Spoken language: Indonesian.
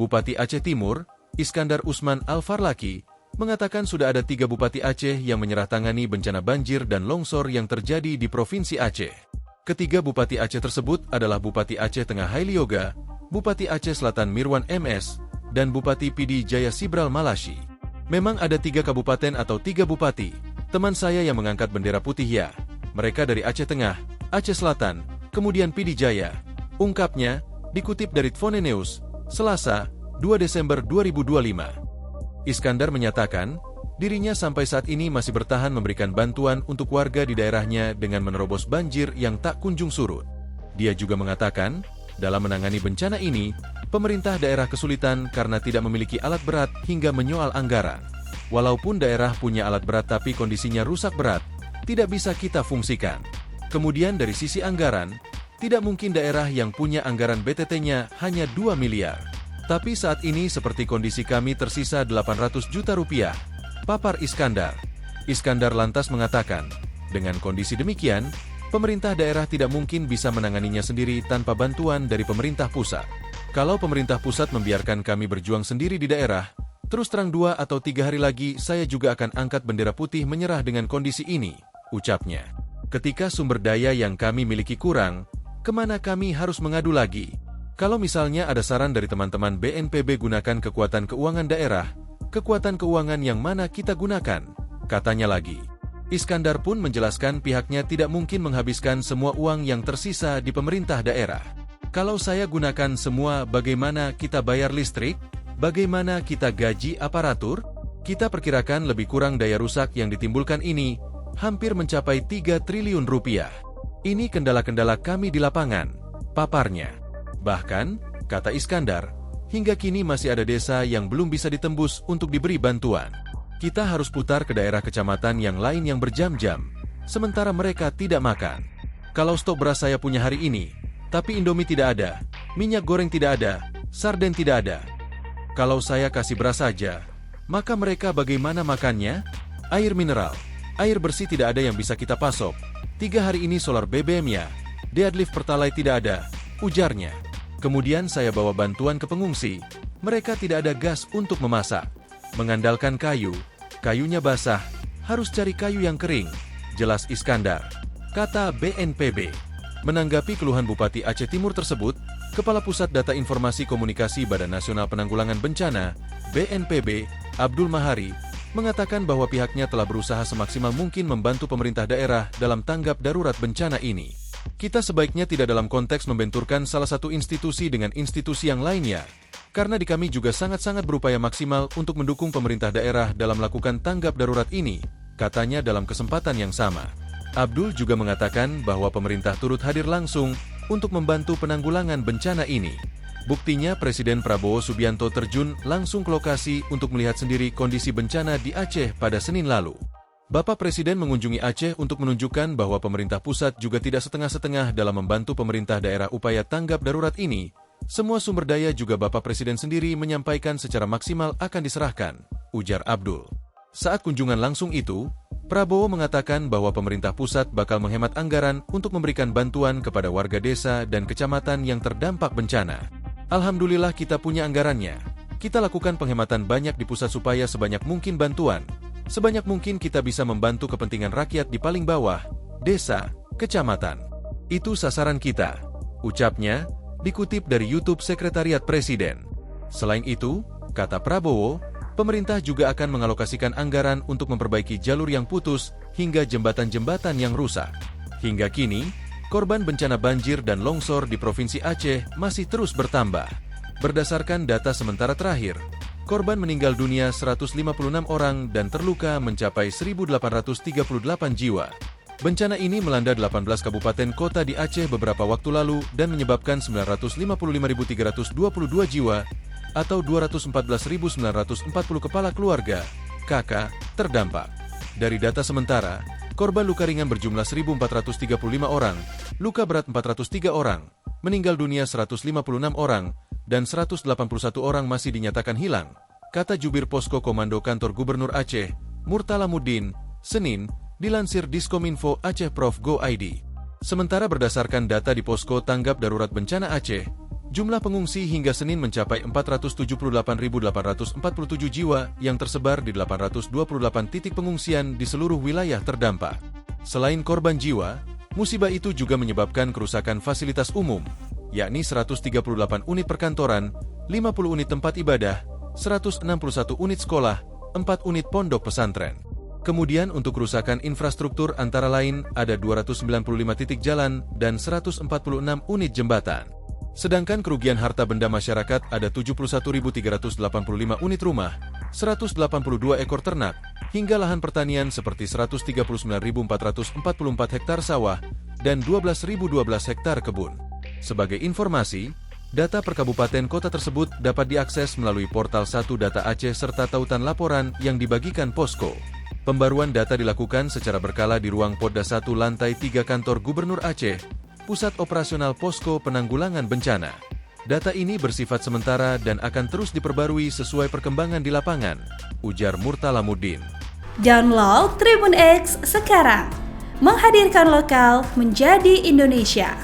Bupati Aceh Timur, Iskandar Usman Al-Farlaki, mengatakan sudah ada 3 Bupati Aceh yang menyeratangani bencana banjir dan longsor yang terjadi di Provinsi Aceh. Ketiga Bupati Aceh tersebut adalah Bupati Aceh Tengah Haili Yoga, Bupati Aceh Selatan Mirwan MS, dan Bupati Pidi Jaya Sibral Malashi. Memang ada 3 kabupaten atau 3 bupati, teman saya yang mengangkat bendera putih ya. Mereka dari Aceh Tengah, Aceh Selatan, kemudian Pidi Jaya. Ungkapnya, dikutip dari Tvone News, Selasa, 2 Desember 2025. Iskandar menyatakan, dirinya sampai saat ini masih bertahan memberikan bantuan untuk warga di daerahnya dengan menerobos banjir yang tak kunjung surut. Dia juga mengatakan, dalam menangani bencana ini, pemerintah daerah kesulitan karena tidak memiliki alat berat hingga menyoal anggaran. Walaupun daerah punya alat berat tapi kondisinya rusak berat, tidak bisa kita fungsikan. Kemudian dari sisi anggaran, tidak mungkin daerah yang punya anggaran BTT-nya hanya 2 miliar. Tapi saat ini seperti kondisi kami tersisa 800 juta rupiah, papar Iskandar. Iskandar lantas mengatakan, dengan kondisi demikian, pemerintah daerah tidak mungkin bisa menanganinya sendiri tanpa bantuan dari pemerintah pusat. Kalau pemerintah pusat membiarkan kami berjuang sendiri di daerah, terus terang 2 atau 3 hari lagi saya juga akan angkat bendera putih menyerah dengan kondisi ini, ucapnya. Ketika sumber daya yang kami miliki kurang, kemana kami harus mengadu lagi? Kalau misalnya ada saran dari teman-teman BNPB gunakan kekuatan keuangan daerah, kekuatan keuangan yang mana kita gunakan? Katanya lagi. Iskandar pun menjelaskan pihaknya tidak mungkin menghabiskan semua uang yang tersisa di pemerintah daerah. Kalau saya gunakan semua, bagaimana kita bayar listrik? Bagaimana kita gaji aparatur? Kita perkirakan lebih kurang daya rusak yang ditimbulkan ini, hampir mencapai 3 triliun rupiah. Ini kendala-kendala kami di lapangan, paparnya. Bahkan, kata Iskandar, hingga kini masih ada desa yang belum bisa ditembus untuk diberi bantuan. Kita harus putar ke daerah kecamatan yang lain yang berjam-jam, sementara mereka tidak makan. Kalau stok beras saya punya hari ini, tapi Indomie tidak ada, minyak goreng tidak ada, sarden tidak ada. Kalau saya kasih beras saja, maka mereka bagaimana makannya? Air mineral, air bersih tidak ada yang bisa kita pasok. 3 hari ini solar BBM-nya, deadlift Pertalite tidak ada, ujarnya. Kemudian saya bawa bantuan ke pengungsi, mereka tidak ada gas untuk memasak. Mengandalkan kayu, kayunya basah, harus cari kayu yang kering, jelas Iskandar, kata BNPB. Menanggapi keluhan Bupati Aceh Timur tersebut, Kepala Pusat Data Informasi Komunikasi Badan Nasional Penanggulangan Bencana, BNPB, Abdul Mahari, mengatakan bahwa pihaknya telah berusaha semaksimal mungkin membantu pemerintah daerah dalam tanggap darurat bencana ini. Kita sebaiknya tidak dalam konteks membenturkan salah satu institusi dengan institusi yang lainnya, karena di kami juga sangat-sangat berupaya maksimal untuk mendukung pemerintah daerah dalam melakukan tanggap darurat ini, katanya dalam kesempatan yang sama. Abdul juga mengatakan bahwa pemerintah turut hadir langsung untuk membantu penanggulangan bencana ini. Buktinya Presiden Prabowo Subianto terjun langsung ke lokasi untuk melihat sendiri kondisi bencana di Aceh pada Senin lalu. Bapak Presiden mengunjungi Aceh untuk menunjukkan bahwa pemerintah pusat juga tidak setengah-setengah dalam membantu pemerintah daerah upaya tanggap darurat ini. Semua sumber daya juga Bapak Presiden sendiri menyampaikan secara maksimal akan diserahkan, ujar Abdul. Saat kunjungan langsung itu, Prabowo mengatakan bahwa pemerintah pusat bakal menghemat anggaran untuk memberikan bantuan kepada warga desa dan kecamatan yang terdampak bencana. Alhamdulillah kita punya anggarannya. Kita lakukan penghematan banyak di pusat supaya sebanyak mungkin bantuan. Sebanyak mungkin kita bisa membantu kepentingan rakyat di paling bawah, desa, kecamatan. Itu sasaran kita, ucapnya, dikutip dari YouTube Sekretariat Presiden. Selain itu, kata Prabowo, pemerintah juga akan mengalokasikan anggaran untuk memperbaiki jalur yang putus hingga jembatan-jembatan yang rusak. Hingga kini, korban bencana banjir dan longsor di Provinsi Aceh masih terus bertambah. Berdasarkan data sementara terakhir, korban meninggal dunia 156 orang dan terluka mencapai 1.838 jiwa. Bencana ini melanda 18 kabupaten kota di Aceh beberapa waktu lalu dan menyebabkan 955.322 jiwa atau 214.940 kepala keluarga, KK, terdampak. Dari data sementara, korban luka ringan berjumlah 1.435 orang, luka berat 403 orang, meninggal dunia 156 orang, dan 181 orang masih dinyatakan hilang, kata Jubir Posko Komando Kantor Gubernur Aceh, Murtalamuddin, Senin, dilansir Diskominfo Aceh Prof Go ID. Sementara berdasarkan data di Posko Tanggap Darurat Bencana Aceh, Jumlah pengungsi hingga Senin mencapai 478.847 jiwa yang tersebar di 828 titik pengungsian di seluruh wilayah terdampak. Selain korban jiwa, musibah itu juga menyebabkan kerusakan fasilitas umum, yakni 138 unit perkantoran, 50 unit tempat ibadah, 161 unit sekolah, 4 unit pondok pesantren. Kemudian untuk kerusakan infrastruktur antara lain ada 295 titik jalan dan 146 unit jembatan. Sedangkan kerugian harta benda masyarakat ada 71.385 unit rumah, 182 ekor ternak, hingga lahan pertanian seperti 139.444 hektar sawah dan 12.012 hektar kebun. Sebagai informasi, data per kabupaten kota tersebut dapat diakses melalui portal 1 Data Aceh serta tautan laporan yang dibagikan Posko. Pembaruan data dilakukan secara berkala di ruang Podda 1 lantai 3 kantor Gubernur Aceh, Pusat Operasional Posko Penanggulangan Bencana. Data ini bersifat sementara dan akan terus diperbarui sesuai perkembangan di lapangan, ujar Murtalamuddin. Download Tribun X sekarang, menghadirkan lokal menjadi Indonesia.